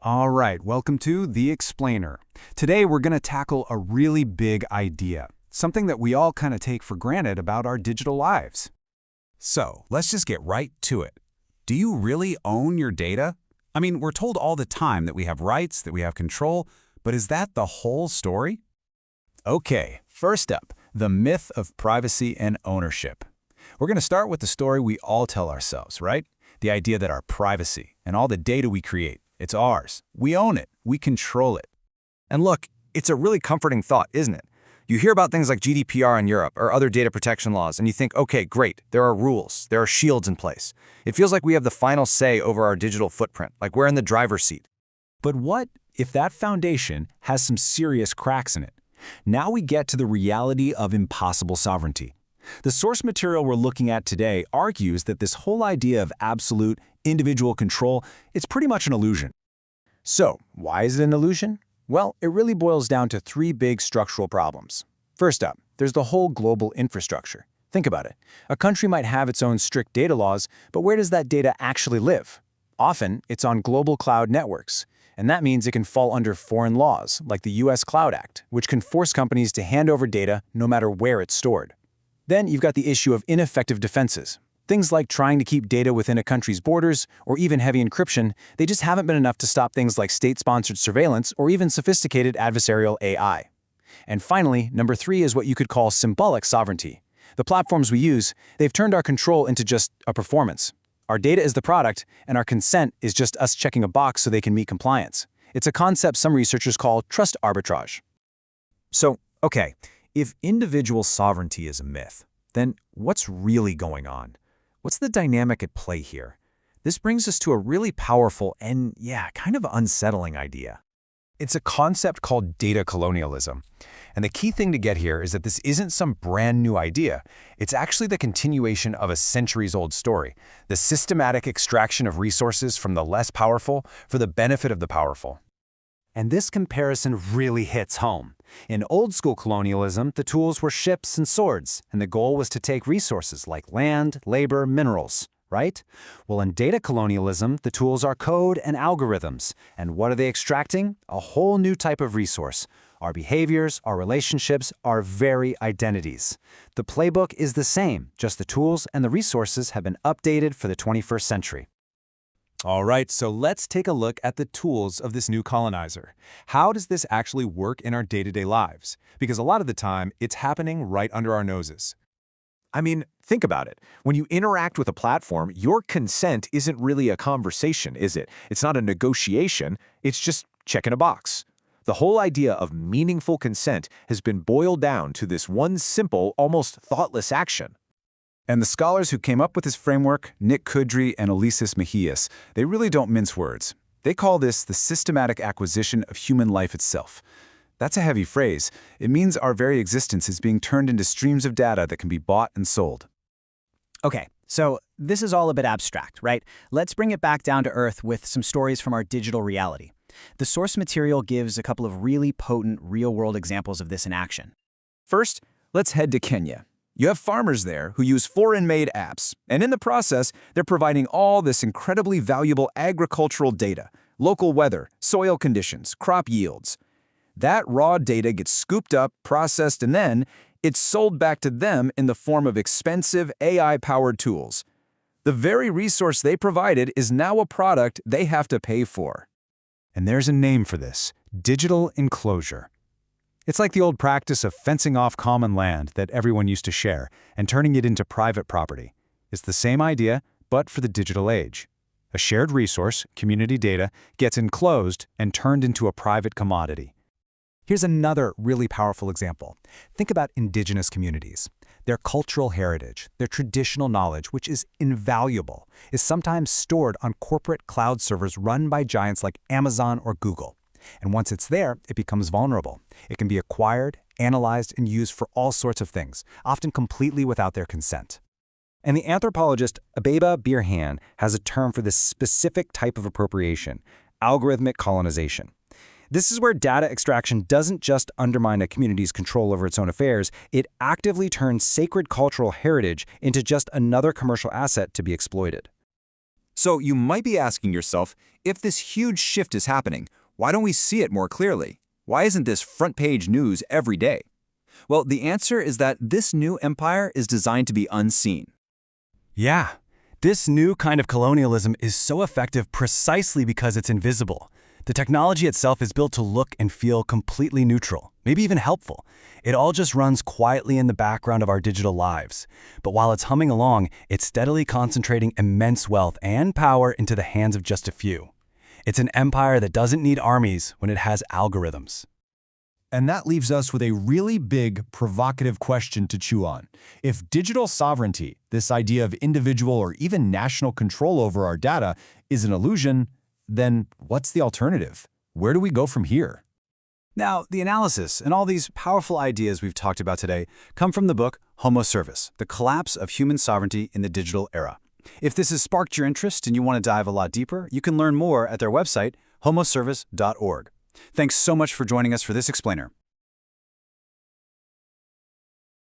All right, welcome to The Explainer. Today we're going to tackle a really big idea, something that we all kind of take for granted about our digital lives. So, let's just get right to it. Do you really own your data? I mean, we're told all the time that we have rights, that we have control, but is that the whole story? Okay, first up, the myth of privacy and ownership. We're going to start with the story we all tell ourselves, right? The idea that our privacy and all the data we create, it's ours. We own it. We control it. And look, it's a really comforting thought, isn't it? You hear about things like GDPR in Europe or other data protection laws, and you think, okay, great, there are rules, there are shields in place. It feels like we have the final say over our digital footprint, like we're in the driver's seat. But what if that foundation has some serious cracks in it? Now we get to the reality of impossible sovereignty. The source material we're looking at today argues that this whole idea of absolute, individual control, it's pretty much an illusion. So, why is it an illusion? Well, it really boils down to three big structural problems. First up, there's the whole global infrastructure. Think about it. A country might have its own strict data laws, but where does that data actually live? Often, it's on global cloud networks. And that means it can fall under foreign laws, like the US Cloud Act, which can force companies to hand over data no matter where it's stored. Then you've got the issue of ineffective defenses. Things like trying to keep data within a country's borders, or even heavy encryption, they just haven't been enough to stop things like state-sponsored surveillance or even sophisticated adversarial AI. And finally, number three is what you could call symbolic sovereignty. The platforms we use, they've turned our control into just a performance. Our data is the product, and our consent is just us checking a box so they can meet compliance. It's a concept some researchers call trust arbitrage. So, okay, if individual sovereignty is a myth, then what's really going on? What's the dynamic at play here? This brings us to a really powerful and, kind of unsettling idea. It's a concept called data colonialism. And the key thing to get here is that this isn't some brand new idea. It's actually the continuation of a centuries-old story, the systematic extraction of resources from the less powerful for the benefit of the powerful. And this comparison really hits home. In old-school colonialism, the tools were ships and swords, and the goal was to take resources like land, labor, minerals, right? Well, in data colonialism, the tools are code and algorithms. And what are they extracting? A whole new type of resource. Our behaviors, our relationships, our very identities. The playbook is the same, just the tools and the resources have been updated for the 21st century. All right, so let's take a look at the tools of this new colonizer. How does this actually work in our day-to-day lives? Because a lot of the time, it's happening right under our noses. I mean, think about it. When you interact with a platform, your consent isn't really a conversation, is it? It's not a negotiation, it's just checking a box. The whole idea of meaningful consent has been boiled down to this one simple, almost thoughtless action. And the scholars who came up with this framework, Nick Kudry and Ulises Mejias, they really don't mince words. They call this the systematic acquisition of human life itself. That's a heavy phrase. It means our very existence is being turned into streams of data that can be bought and sold. Okay, so this is all a bit abstract, right? Let's bring it back down to earth with some stories from our digital reality. The source material gives a couple of really potent real-world examples of this in action. First, let's head to Kenya. You have farmers there who use foreign-made apps, and in the process, they're providing all this incredibly valuable agricultural data, local weather, soil conditions, crop yields. That raw data gets scooped up, processed, and then it's sold back to them in the form of expensive AI-powered tools. The very resource they provided is now a product they have to pay for. And there's a name for this: digital enclosure. It's like the old practice of fencing off common land that everyone used to share and turning it into private property. It's the same idea, but for the digital age. A shared resource, community data, gets enclosed and turned into a private commodity. Here's another really powerful example. Think about indigenous communities. Their cultural heritage, their traditional knowledge, which is invaluable, is sometimes stored on corporate cloud servers run by giants like Amazon or Google. And once it's there, it becomes vulnerable. It can be acquired, analyzed, and used for all sorts of things, often completely without their consent. And the anthropologist Abeba Birhan has a term for this specific type of appropriation: algorithmic colonization. This is where data extraction doesn't just undermine a community's control over its own affairs, it actively turns sacred cultural heritage into just another commercial asset to be exploited. So you might be asking yourself, if this huge shift is happening, why don't we see it more clearly? Why isn't this front-page news every day? Well, the answer is that this new empire is designed to be unseen. Yeah, this new kind of colonialism is so effective precisely because it's invisible. The technology itself is built to look and feel completely neutral, maybe even helpful. It all just runs quietly in the background of our digital lives. But while it's humming along, it's steadily concentrating immense wealth and power into the hands of just a few. It's an empire that doesn't need armies when it has algorithms. And that leaves us with a really big, provocative question to chew on. If digital sovereignty, this idea of individual or even national control over our data, is an illusion, then what's the alternative? Where do we go from here? Now, the analysis and all these powerful ideas we've talked about today come from the book Homo-Servus, The Collapse of Human Sovereignty in the Digital Era. If this has sparked your interest and you want to dive a lot deeper, you can learn more at their website, homoservus.org. Thanks so much for joining us for this explainer.